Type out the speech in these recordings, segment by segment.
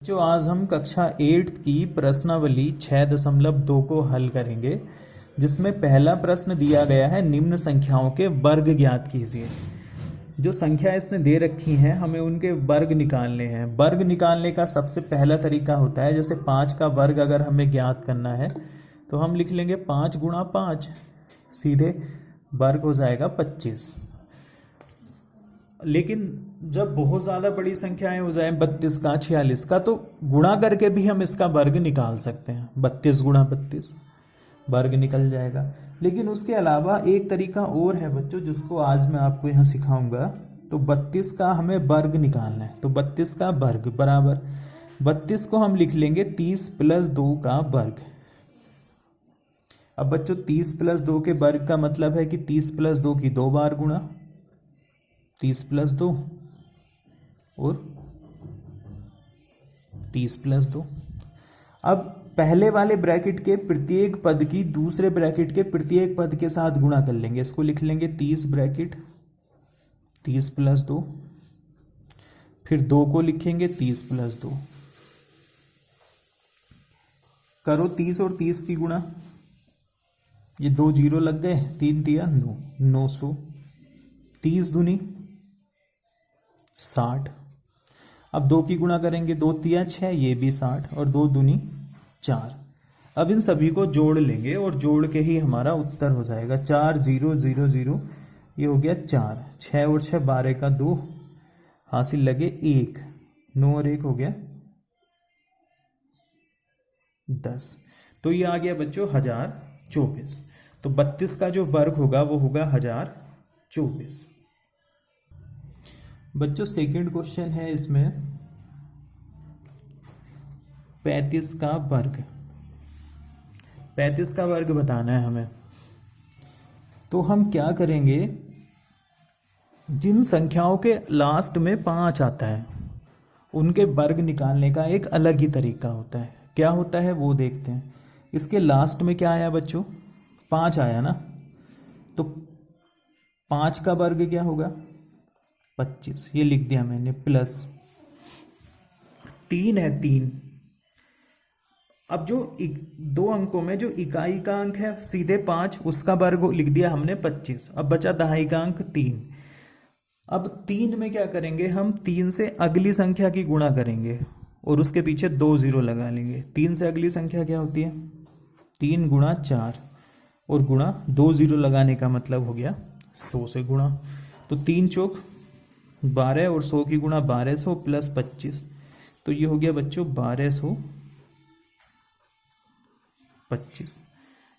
जो आज हम कक्षा 8 की प्रश्नावली 6.2 को हल करेंगे, जिसमें पहला प्रश्न दिया गया है निम्न संख्याओं के वर्ग ज्ञात कीजिए। जो संख्या इसने दे रखी हैं हमें उनके वर्ग निकालने हैं। वर्ग निकालने का सबसे पहला तरीका होता है, जैसे 5 का वर्ग अगर हमें ज्ञात करना है तो हम लिख लेंगे 5 गुणा 5, सीधे वर्ग हो जाएगा 25। लेकिन जब बहुत ज़्यादा बड़ी संख्याएं हो जाए 32 का 46 का, तो गुणा करके भी हम इसका वर्ग निकाल सकते हैं। 32 गुणा 32 वर्ग निकल जाएगा। लेकिन उसके अलावा एक तरीका और है बच्चों, जिसको आज मैं आपको यहाँ सिखाऊंगा। तो 32 का हमें वर्ग निकालना है, तो 32 का वर्ग बराबर 32 को हम लिख लेंगे 30 + 2 का वर्ग। अब बच्चों 30 + 2 के वर्ग का मतलब है कि 30 + 2 की 2 बार गुणा, 30 + 2 और 30 + 2। अब पहले वाले ब्रैकेट के प्रत्येक पद की दूसरे ब्रैकेट के प्रत्येक पद के साथ गुणा कर लेंगे। इसको लिख लेंगे 30 ब्रैकेट 30 + 2, फिर 2 को लिखेंगे 30 + 2। करो 30 और 30 की गुणा, ये 2 जीरो लग गए, 3 तिया 9, 900। 30 दूनी 60। अब 2 की गुणा करेंगे, 2 तिया 6, ये भी 60, और 2 दूनी 4। अब इन सभी को जोड़ लेंगे और जोड़ के ही हमारा उत्तर हो जाएगा 4 0 0 0। ये हो गया 4, 6 और 6 12 का 2, हासिल लगे 1, 9 और 1 हो गया 10। तो ये आ गया बच्चों 1024। तो 32 का जो वर्ग होगा वो होगा 1024। बच्चों सेकंड क्वेश्चन है इसमें 35 का वर्ग। 35 का वर्ग बताना है हमें। तो हम क्या करेंगे, जिन संख्याओं के लास्ट में 5 आता है उनके वर्ग निकालने का एक अलग ही तरीका होता है। क्या होता है वो देखते हैं। इसके लास्ट में क्या आया बच्चों, 5 आया ना, तो 5 का वर्ग क्या होगा 25, ये लिख दिया मैंने, प्लस 3 है 3। अब जो दो अंकों में जो इकाई का अंक है सीधे 5, उसका वर्ग लिख दिया हमने 25। अब बचा दहाई का अंक 3। अब 3 में क्या करेंगे, हम 3 से अगली संख्या की गुणा करेंगे और उसके पीछे 2 जीरो लगा लेंगे। 3 से अगली संख्या क्या होती है, 3 गुणा 4 और गुणा 2 जीरो लगाने का मतलब हो गया 100 से गुणा। तो 3 चौक 12 और 100 की गुणा 1200 + 25, तो ये हो गया बच्चों 1225।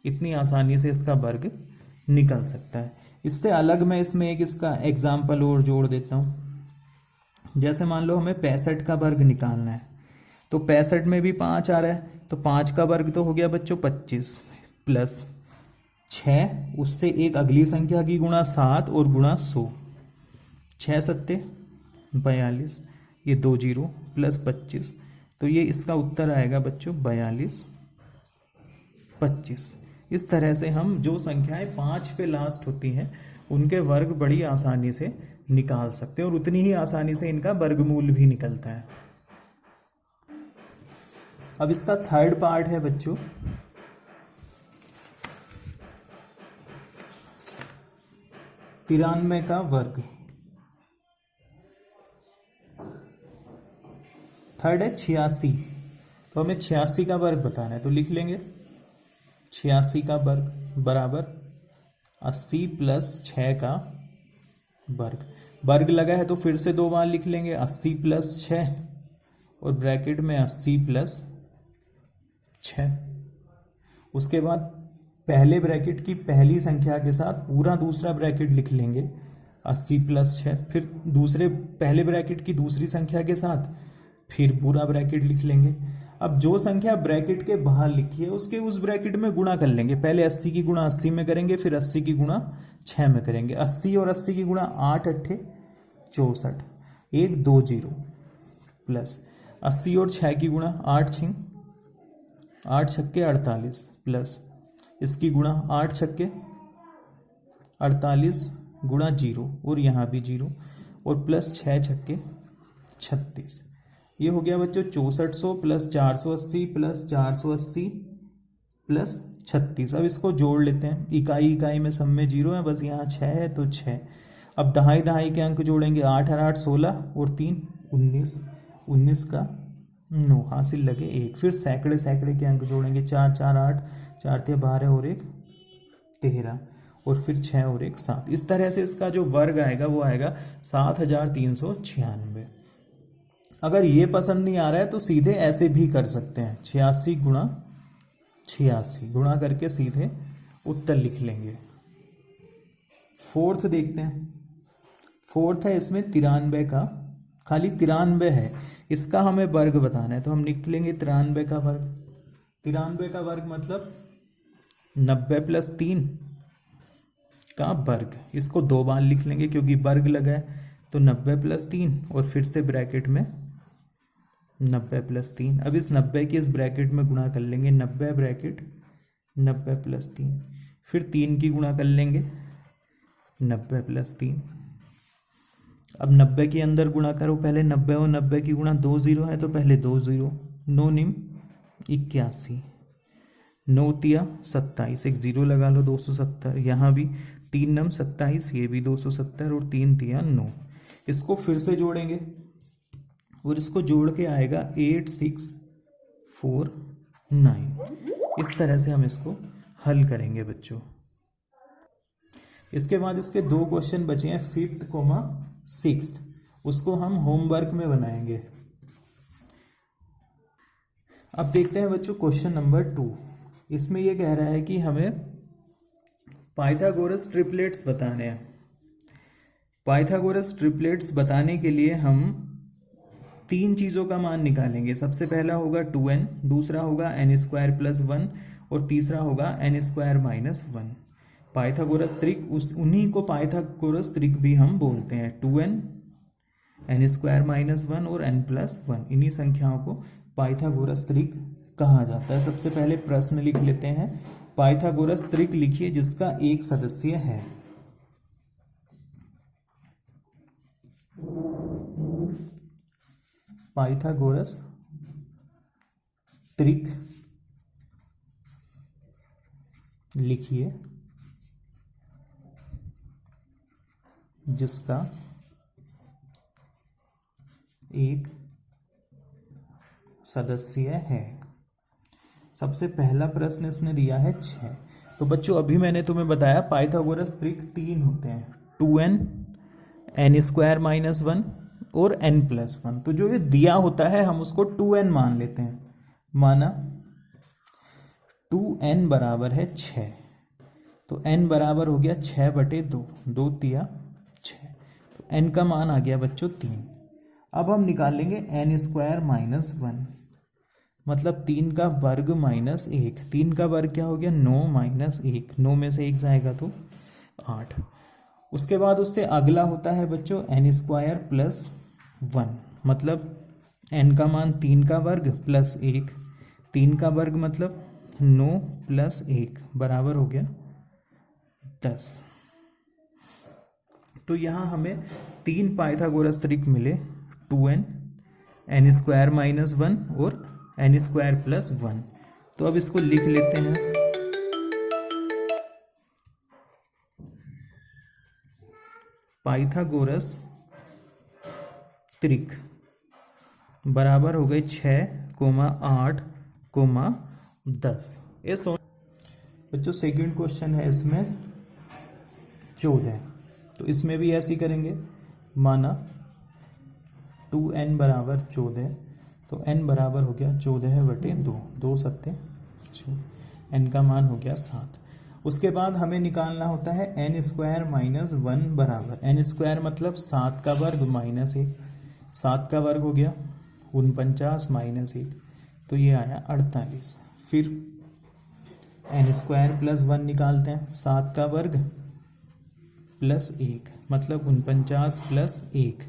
इतनी आसानी से इसका वर्ग निकल सकता है। इससे अलग मैं इसमें एक इसका एग्जाम्पल और जोड़ देता हूं। जैसे मान लो हमें 65 का वर्ग निकालना है, तो 65 में भी 5 आ रहा है, तो 5 का वर्ग तो हो गया बच्चों 25 प्लस 6, उससे एक अगली संख्या की गुणा 7 और गुणा 100, 6 सत्ते 42, ये 2 जीरो प्लस 25, तो ये इसका उत्तर आएगा बच्चों 42 25। इस तरह से हम जो संख्याएं 5 पे लास्ट होती हैं उनके वर्ग बड़ी आसानी से निकाल सकते हैं, और उतनी ही आसानी से इनका वर्गमूल भी निकलता है। अब इसका थर्ड पार्ट है बच्चों 93 का वर्ग। थर्ड है 86, तो हमें 86 का वर्ग बताना है, तो लिख लेंगे 86 का वर्ग बराबर 80 + 6 का वर्ग। वर्ग लगा है तो फिर से 2 बार लिख लेंगे, 80 + 6 और ब्रैकेट में 80 + 6। उसके बाद पहले ब्रैकेट की पहली संख्या के साथ पूरा दूसरा ब्रैकेट लिख लेंगे 80 + 6, फिर दूसरे पहले ब्रैकेट की दूसरी संख्या के साथ फिर पूरा ब्रैकेट लिख लेंगे। अब जो संख्या ब्रैकेट के बाहर लिखी है उसके उस ब्रैकेट में गुणा कर लेंगे। पहले 80 की गुणा 80 में करेंगे, फिर 80 की गुणा 6 में करेंगे। 80 और 80 की गुणा 8 8 64, 1 2 जीरो प्लस 80 और 6 की गुणा 8 6 8 छक्के 48 प्लस इसकी गुणा 8 छक्के 48 गुणा 0 और यहाँ भी 0 और प्लस 6 छक्के 36। ये हो गया बच्चों 6400 प्लस 480 प्लस 480 प्लस 36। अब इसको जोड़ लेते हैं, इकाई इकाई में सब में जीरो है, बस यहाँ 6 है तो 6। अब दहाई दहाई के अंक जोड़ेंगे, 8 और 8 16 और 3 19, 19 का 9 हासिल लगे 1। फिर सैकड़े सैकड़े के अंक जोड़ेंगे, 4 4 8, 4 × 12 और 1 13, और फिर 6 और 1 7। इस तरह से इसका जो वर्ग आएगा वो आएगा 7396। अगर ये पसंद नहीं आ रहा है तो सीधे ऐसे भी कर सकते हैं, 86 गुणा 86 गुणा करके सीधे उत्तर लिख लेंगे। फोर्थ देखते हैं। फोर्थ है इसमें 93 का, खाली 93 है, इसका हमें वर्ग बताना है, तो हम लिख लेंगे 93 का वर्ग। 93 का वर्ग मतलब 90 + 3 का वर्ग। इसको 2 बार लिख लेंगे क्योंकि वर्ग लगा है, तो 90 + 3 और फिर से ब्रैकेट में 90 + 3। अब इस 90 की इस ब्रैकेट में गुणा कर लेंगे, 90 ब्रैकेट 90 + 3, फिर 3 की गुणा कर लेंगे 90 + 3। अब 90 के अंदर गुणा करो, पहले 90 और 90 की गुणा 2 0 है तो पहले 2 0, 9 निम 81, 9 तिया 27, एक 0 लगा लो 270, यहाँ भी 3 नम 27, ये भी 270 और 3 तिया 9। इसको फिर से जोड़ेंगे और इसको जोड़ के आएगा 8649। इस तरह से हम इसको हल करेंगे बच्चों। इसके बाद इसके 2 क्वेश्चन बचे हैं, 5th, 6th, उसको हम होमवर्क में बनाएंगे। अब देखते हैं बच्चों क्वेश्चन नंबर 2। इसमें यह कह रहा है कि हमें पाइथागोरस ट्रिपलेट्स बताने हैं। पाइथागोरस ट्रिपलेट्स बताने के लिए हम 3 चीज़ों का मान निकालेंगे। सबसे पहला होगा 2n, दूसरा होगा n² + 1 और तीसरा होगा n² - 1। पाइथागोरस त्रिक उन्हीं को पाइथागोरस त्रिक भी हम बोलते हैं। 2n, n² - 1 और n + 1, इन्हीं संख्याओं को पाइथागोरस त्रिक कहा जाता है। सबसे पहले प्रश्न लिख लेते हैं, पाइथागोरस त्रिक लिखिए जिसका एक सदस्य है। पाइथागोरस त्रिक लिखिए जिसका एक सदस्य है। सबसे पहला प्रश्न इसने दिया है 6। तो बच्चों अभी मैंने तुम्हें बताया पाइथागोरस त्रिक 3 होते हैं, 2n, n² - 1 और n + 1। तो जो ये दिया होता है हम उसको 2n मान लेते हैं। माना 2n बराबर है 6, तो n बराबर हो गया 6/2, 2 तिया 6, तो n का मान आ गया बच्चों 3। अब हम निकालेंगे n² - 1, मतलब 3 का वर्ग माइनस 1। 3 का वर्ग क्या हो गया 9 - 1, 9 में से 1 जाएगा तो 8। उसके बाद उससे अगला होता है बच्चों n² + 1, मतलब n का मान 3 का वर्ग प्लस 1, 3 का वर्ग मतलब 9 + 1 बराबर हो गया 10। तो यहाँ हमें 3 पाइथागोरस त्रिक मिले, 2n, n² - 1 और n² + 1। तो अब इसको लिख लेते हैं। पाइथागोरस त्रिक बराबर हो गए 6, 8, 10। बच्चों सेकंड क्वेश्चन है इसमें 14। तो इसमें भी ऐसे ही करेंगे। माना 2n बराबर 14, तो n बराबर हो गया 14/2, 2 सत्ते 14, n का मान हो गया 7। उसके बाद हमें निकालना होता है n² - 1 बराबर, n² मतलब 7 का वर्ग माइनस 1, 7 का वर्ग हो गया 49 - 1, तो ये आया 48। फिर n² + 1 निकालते हैं, 7 का वर्ग प्लस 1 मतलब 49 + 1,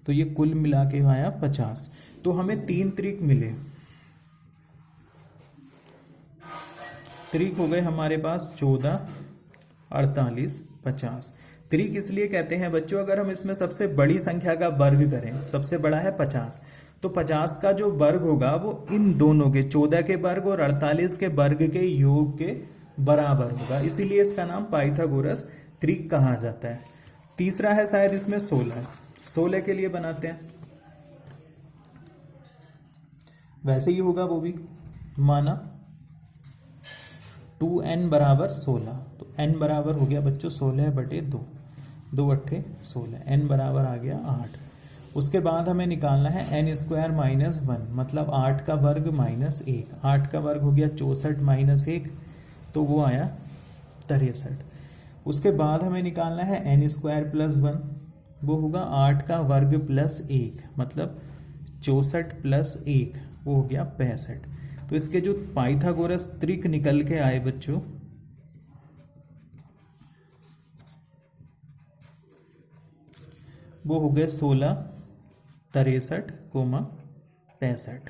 तो ये कुल मिला के आया 50। तो हमें 3 त्रिक मिले। त्रिक हो गए हमारे पास 14, 48, 50। त्रिक इसलिए कहते हैं बच्चों, अगर हम इसमें सबसे बड़ी संख्या का वर्ग करें, सबसे बड़ा है 50, तो 50 का जो वर्ग होगा वो इन दोनों के 14 के वर्ग और 48 के वर्ग के योग के बराबर होगा, इसीलिए इसका नाम पाइथागोरस त्रिक कहा जाता है। तीसरा है शायद इसमें 16 के लिए बनाते हैं, वैसे ही होगा वो भी। माना 2n बराबर 16, तो n बराबर हो गया बच्चों 16/2, 2 अट्ठे 16, n बराबर आ गया 8। उसके बाद हमें निकालना है n² - 1, मतलब 8 का वर्ग माइनस 1। 8 का वर्ग हो गया 64 - 1, तो वो आया 63। उसके बाद हमें निकालना है n² + 1, वो होगा 8 का वर्ग प्लस 1, मतलब 64 + 1, वो हो गया 65। तो इसके जो पाइथागोरस त्रिक निकल के आए बच्चों, वो हो गए 16, 63, 65।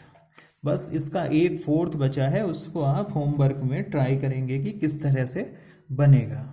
बस इसका 1/4 बचा है, उसको आप होमवर्क में ट्राई करेंगे कि किस तरह से बनेगा।